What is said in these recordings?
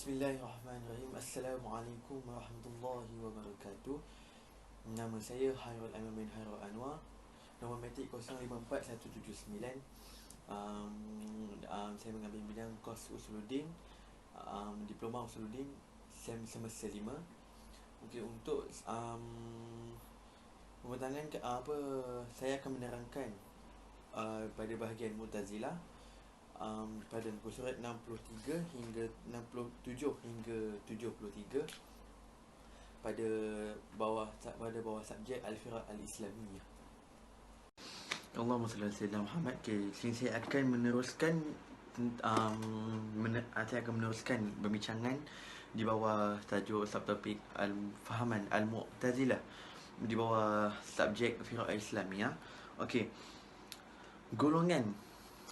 Bismillahirrahmanirrahim. Assalamualaikum warahmatullahi wabarakatuh. Nama saya Hairul Amin bin Hairul Anwar. Nombor matrik 054179. Saya mengambil bidang kos Usuluddin, Diploma Usuluddin semester 5. Okey, untuk pembentangan saya akan menerangkan pada bahagian Mu'tazilah, pada muka surat 63 hingga 67 hingga 73 pada bawah subjek Al-Firaq Al-Islamiyah. Allahumma salli ala sayyidina Muhammad. Sini saya akan meneruskan perbincangan di bawah tajuk subtopik Al-Fahaman Al-Mu'tazilah di bawah subjek Firaq Al-Islamiyah. Okey. Golongan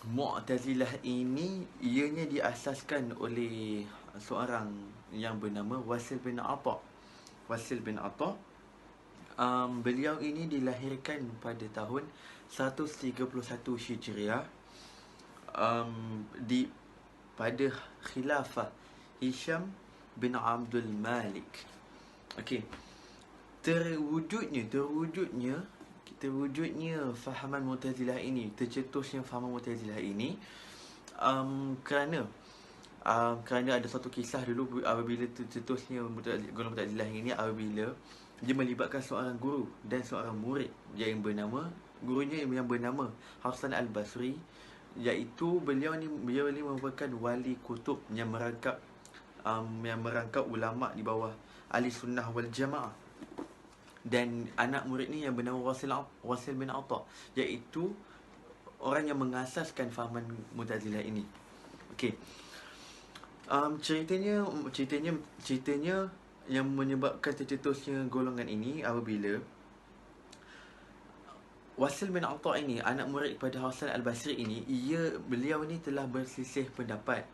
Mu'tazilah ini ianya diasaskan oleh seorang yang bernama Wasil bin Atha. Beliau ini dilahirkan pada tahun 131 Hijriah, pada khilafah Hisham bin Abdul Malik. Okey. Terwujudnya fahaman Mu'tazilah ini, tercetusnya fahaman Mu'tazilah ini kerana ada satu kisah dulu apabila tercetusnya golongan Mu'tazilah ini, apabila dia melibatkan seorang guru dan seorang murid yang bernama Hasan Al-Basri, iaitu beliau ni merupakan wali kutub yang merangkap ulama di bawah Ahli Sunnah wal Jamaah. Dan anak murid ni yang bernama Wasil bin Atha, iaitu orang yang mengasaskan fahaman Mu'tazilah ini. Okey. Ceritanya yang menyebabkan tercetusnya golongan ini apabila Wasil bin Atha ini, anak murid kepada Hasan Al-Basri ini, beliau ni telah berselisih pendapat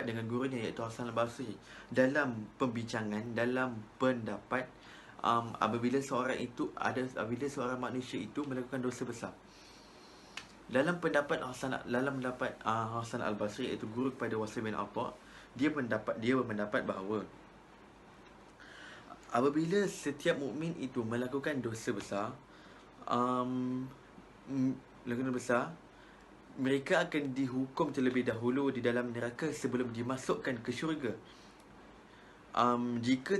dengan gurunya iaitu Hasan Al-Basri dalam pendapat apabila seorang manusia itu melakukan dosa besar. Dalam pendapat Hasan Al-Basri, iaitu guru kepada Wasil bin Atha, dia berpendapat bahawa apabila setiap mukmin itu melakukan dosa besar, mereka akan dihukum terlebih dahulu di dalam neraka sebelum dimasukkan ke syurga. Jika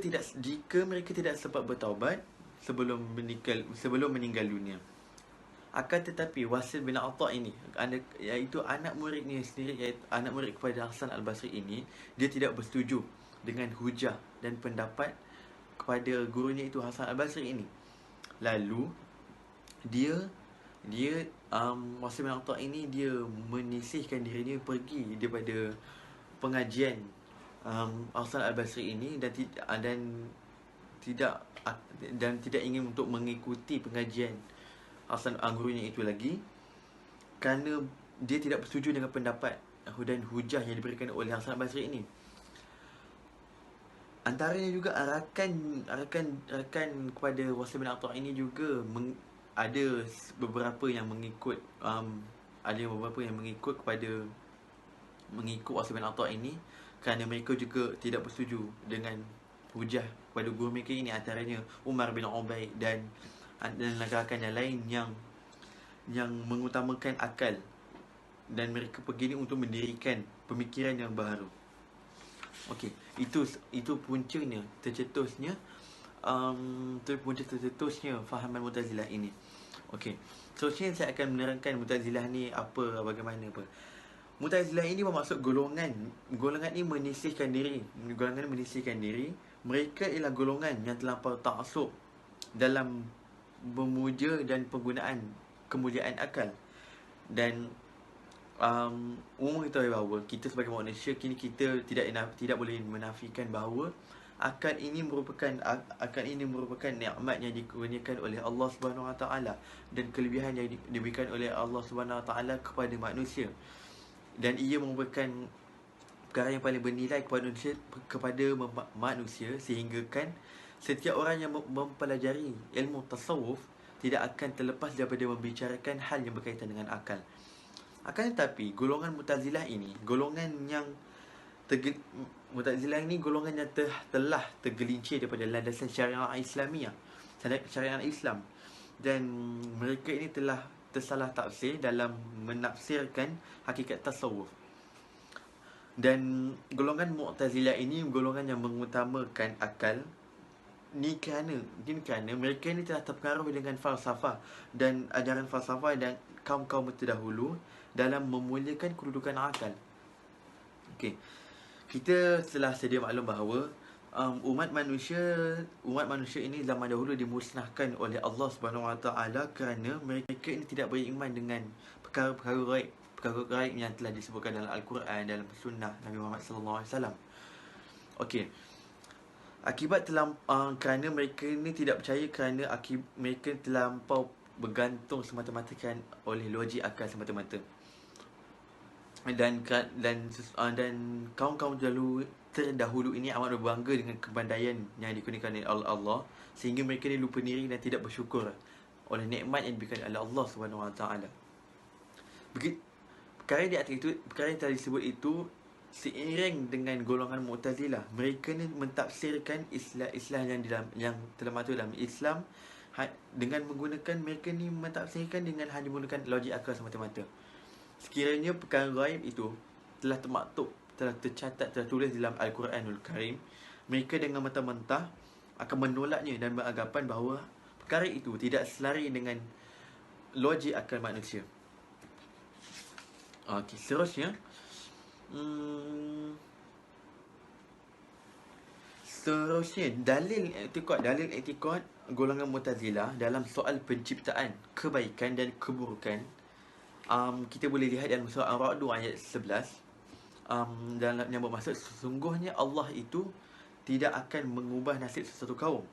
mereka tidak sempat bertaubat sebelum meninggal dunia. Akan tetapi Wasil bin Atha ini, iaitu anak muridnya sendiri, iaitu anak murid kepada Hasan Al-Basri ini, dia tidak bersetuju dengan hujah dan pendapat kepada gurunya itu Hasan Al-Basri ini. Lalu Wasil bin Atha ini dia menyisihkan dirinya pergi daripada pengajian Hasan Al-Basri ini dan tidak ingin untuk mengikuti pengajian Hasan gurunya itu lagi, kerana dia tidak bersetuju dengan pendapat dan hujah yang diberikan oleh Hasan Al-Basri ini. Antaranya juga rakan kepada Wasil bin Atha ini juga ada beberapa yang mengikut Wasil bin Atha ini, kerana mereka juga tidak bersetuju dengan hujah pada guru mereka ini, antaranya Umar bin Ubaid dan rakan yang lain yang mengutamakan akal, dan mereka pergi ni untuk mendirikan pemikiran yang baru. Okey, itu puncanya tercetusnya fahaman Mu'tazilah ini. Okey, seterusnya saya akan menerangkan Mu'tazilah ni bagaimana. Mu'tazilah ini bermaksud golongan ini menyisihkan diri. Mereka ialah golongan yang terlampau ta'assub dalam memuja dan penggunaan kemuliaan akal. Dan umum kita tahu bahawa kita sebagai manusia kini kita tidak boleh menafikan bahawa akal ini merupakan nikmat yang dikurniakan oleh Allah Subhanahu Wa Taala dan kelebihan yang diberikan oleh Allah Subhanahu Wa Taala kepada manusia. Dan ia merupakan perkara yang paling bernilai kepada manusia, sehingga kan setiap orang yang mempelajari ilmu tasawuf tidak akan terlepas daripada membicarakan hal yang berkaitan dengan akal. Akan tetapi golongan Mu'tazilah ini golongan yang Mu'tazilah ni golongan yang telah tergelincir daripada landasan syariah Islamiah, syariah Islam. Dan mereka ini telah tersalah tafsir dalam menafsirkan hakikat tasawuf. Dan golongan Mu'tazilah ini golongan yang mengutamakan akal. Ni kerana mereka ni telah terpengaruh dengan falsafah dan ajaran falsafah dan kaum-kaum terdahulu dalam memuliakan kedudukan akal. Okey. Kita telah sedia maklum bahawa umat manusia ini zaman dahulu dimusnahkan oleh Allah Subhanahu Wa Taala kerana mereka ini tidak beriman dengan perkara-perkara gaib yang telah disebutkan dalam Al-Quran, dalam sunnah Nabi Muhammad sallallahu alaihi wasallam. Okey. Akibat kerana mereka ini tidak percaya kerana mereka terlampau bergantung semata-mata oleh logik akal semata-mata. Dan kaum-kaum terdahulu ini amat berbangga dengan kepandaian yang dikurniakan oleh Allah, sehingga mereka ni lupa diri dan tidak bersyukur oleh nikmat yang diberikan oleh Allah Subhanahu Wa Taala. Perkara yang tadi disebut itu seiring dengan golongan Mu'tazilah, mereka ni mentafsirkan Islam yang termaktub dalam Islam dengan menggunakan, mereka ni mentafsirkan dengan hanya menggunakan logik akal semata-mata. Sekiranya perkara gaib itu telah termaktub, telah tercatat, telah tulis dalam Al-Quranul Karim, mereka dengan mentah-mentah akan menolaknya dan beranggapan bahawa perkara itu tidak selari dengan logik akal manusia. Okey, seterusnya dalil i'tiqad golongan Mu'tazilah dalam soal penciptaan, kebaikan dan keburukan. Kita boleh lihat dalam surah Ar-Ra'd ayat 11, dalam yang bermaksud sesungguhnya Allah itu tidak akan mengubah nasib sesuatu kaum,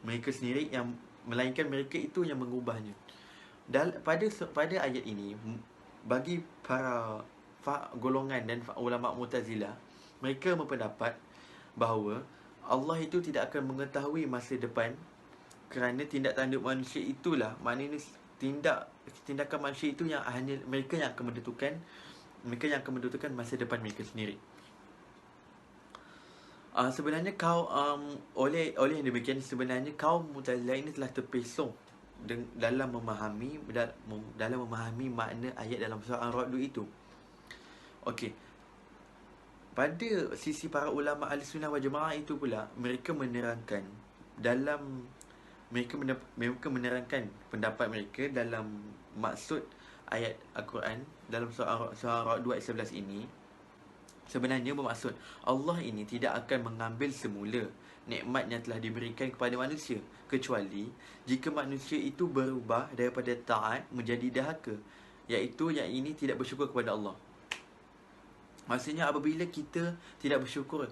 mereka sendiri yang melainkan mereka itu yang mengubahnya. Pada ayat ini, bagi para golongan dan ulama Mu'tazilah, mereka berpendapat bahawa Allah itu tidak akan mengetahui masa depan kerana tindak tanduk manusia itulah, maknanya tindakan manusia itu yang hanya mereka yang akan menentukan masa depan mereka sendiri. Sebenarnya oleh yang demikian, sebenarnya kaum Mu'tazilah ini telah terpesong dalam memahami makna ayat dalam surah Ar-Ra'd itu. Okey. Pada sisi para ulama Ahlussunnah wal Jamaah itu pula, mereka menerangkan pendapat mereka dalam maksud ayat Al-Quran dalam surah Ar-Ra'd ayat 11 ini. Sebenarnya bermaksud Allah ini tidak akan mengambil semula nikmat yang telah diberikan kepada manusia, kecuali jika manusia itu berubah daripada taat menjadi dahaka, iaitu yang ini tidak bersyukur kepada Allah. Maksudnya apabila kita tidak bersyukur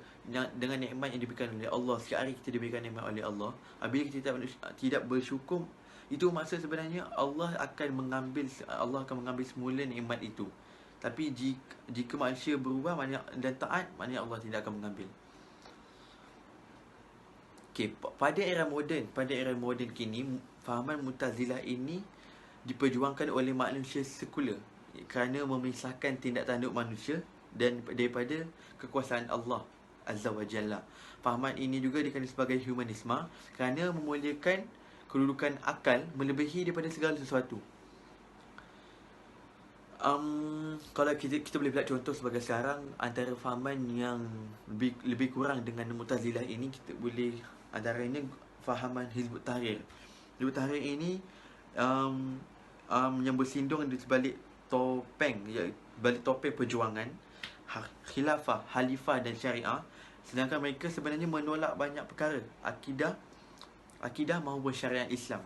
dengan nikmat yang diberikan oleh Allah, setiap hari kita diberikan nikmat oleh Allah, apabila kita tidak bersyukur, itu maksud sebenarnya Allah akan mengambil semula nikmat itu. Tapi jika manusia berubah dan taat, maknanya Allah tidak akan mengambil. Okey, pada era moden kini, fahaman Mu'tazilah ini diperjuangkan oleh manusia sekular kerana memisahkan tindak tanduk manusia dan daripada kekuasaan Allah Azza wa Jalla. Fahaman ini juga dikenali sebagai humanisme kerana memuliakan kedudukan akal melebihi daripada segala sesuatu. Kalau kita boleh buat contoh sebagai sekarang, antara fahaman yang lebih kurang dengan Mu'tazilah ini, kita boleh antaranya fahaman Hizbut Tahrir. Hizbut Tahrir ini yang bersindung di sebalik topeng, balik topeng perjuangan khilafah, khalifah dan syariah, sedangkan mereka sebenarnya menolak banyak perkara akidah maupun syariat Islam.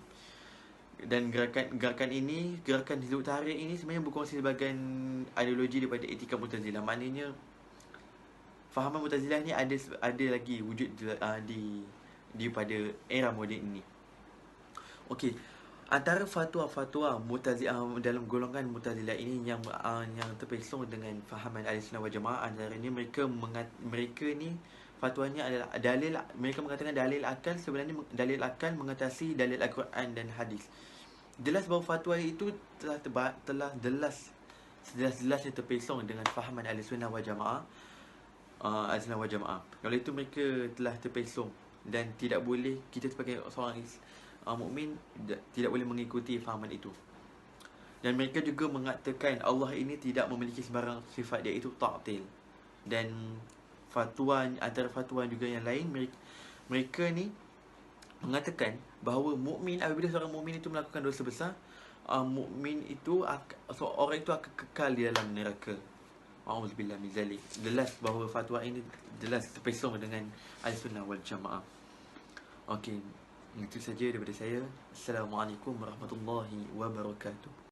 Dan gerakan Hizbut Tahrir ini sebenarnya berkongsi sebahagian ideologi daripada etika Mu'tazilah. Maknanya fahaman Mu'tazilah ni ada lagi wujud di pada era moden ini. Okey, antara fatwa-fatwa Mu'tazilah dalam golongan Mu'tazilah ini yang terpesong dengan fahaman Ahlussunnah wal Jamaah, antaranya mereka ni fatwanya adalah mereka mengatakan dalil akal sebenarnya mengatasi dalil Al-Quran dan hadis. Jelas bahawa fatwa itu telah jelas-jelasnya terpesong dengan fahaman Ahlussunnah wal Jamaah. Ahlussunnah wal Jamaah. Kalau itu mereka telah terpesong dan tidak boleh, kita sebagai seorang mukmin tidak boleh mengikuti fahaman itu. Dan mereka juga mengatakan Allah ini tidak memiliki sembarang sifat, iaitu ta'til. Dan fatwa, antara fatwa juga yang lain, mereka ni mengatakan bahawa mukmin, apabila seorang mukmin itu melakukan dosa besar, mukmin itu orang itu akan kekal di dalam neraka. A'udzubillah min zalik. Jelas bahawa fatwa ini jelas terpesong dengan Ahlussunnah wal Jamaah. Okey, itu saja daripada saya. Assalamualaikum warahmatullahi wabarakatuh.